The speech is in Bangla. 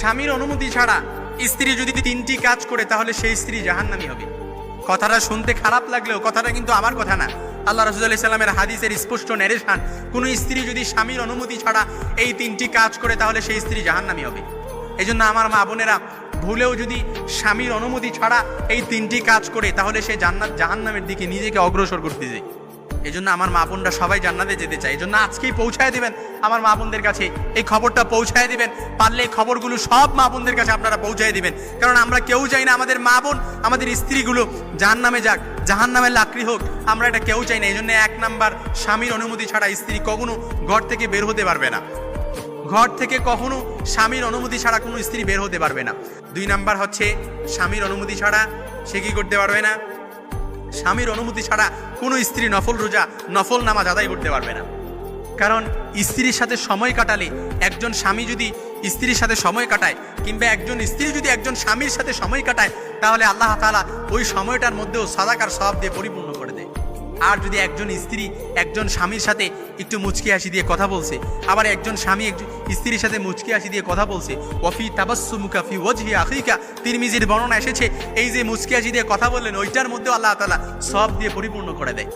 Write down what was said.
স্বামীর অনুমতি ছাড়া স্ত্রী যদি 3টি কাজ করে তাহলে সেই স্ত্রী জাহান্নামী হবে। কথাটা শুনতে খারাপ লাগলেও কথাটা কিন্তু আমার কথা না, আল্লাহ রাসূলুল্লাহ সাল্লাল্লাহু আলাইহি ওয়াসাল্লামের হাদিসের স্পষ্ট ন্যারেশন। কোনো স্ত্রী যদি স্বামীর অনুমতি ছাড়া এই 3টি কাজ করে তাহলে সেই স্ত্রী জাহান্নামী হবে। এই জন্য আমার মা বোনেরা ভুলেও যদি স্বামীর অনুমতি ছাড়া এই 3টি কাজ করে তাহলে সে জাহান্নামের দিকে নিজেকে অগ্রসর করতে যায়। এই জন্য আমার মা বোনরা সবাই জান্নাতে যেতে চায়। এই জন্য আজকেই পৌঁছায় দিবেন আমার মা বোনদের কাছে, এই খবরটা পৌঁছায় দিবেন। পারলে এই খবরগুলো সব মা বোনদের কাছে আপনারা পৌঁছায় দিবেন, কারণ আমরা কেউ চাই না আমাদের মা বোন, আমাদের স্ত্রীগুলো জাহান্নামে যাক, জাহান্নামের লাকড়ি হোক, আমরা এটা কেউ চাই না। এই জন্য 1 নাম্বার, স্বামীর অনুমতি ছাড়া স্ত্রী কখনো ঘর থেকে বের হতে পারবে না। ঘর থেকে কখনো স্বামীর অনুমতি ছাড়া কোনো স্ত্রী বের হতে পারবে না। 2 নাম্বার হচ্ছে, স্বামীর অনুমতি ছাড়া সে কি করতে পারবে না? স্বামীর অনুমতি ছাড়া কোনো স্ত্রী নফল রোজা, নফল নামাজ আদায় করতে পারবে না। কারণ স্ত্রীর সাথে সময় কাটালে, একজন স্বামী যদি স্ত্রীর সাথে সময় কাটায় কিংবা একজন স্ত্রী যদি একজন স্বামীর সাথে সময় কাটায়, তাহলে আল্লাহ তাআলা ওই সময়টার মধ্যেও সাদাকার সওয়াব দিয়ে পরিপূর্ণ করে দেয়। আর যদি একজন স্ত্রী একজন স্বামীর সাথে একটু মুচকি হাসি দিয়ে কথা বলছে, আবার একজন স্বামী একজন স্ত্রীর সাথে মুচকি হাসি দিয়ে কথা বলছে, ওয়াফি তাবাসসুমুকা ফি ওয়াজহি আখিকা, তিরমিজির বর্ণনা এসেছে এই যে মুচকি হাসি দিয়ে কথা বললেন ওইটার মধ্যে আল্লাহ তাআলা সওয়াব দিয়ে পরিপূর্ণ করে দেয়।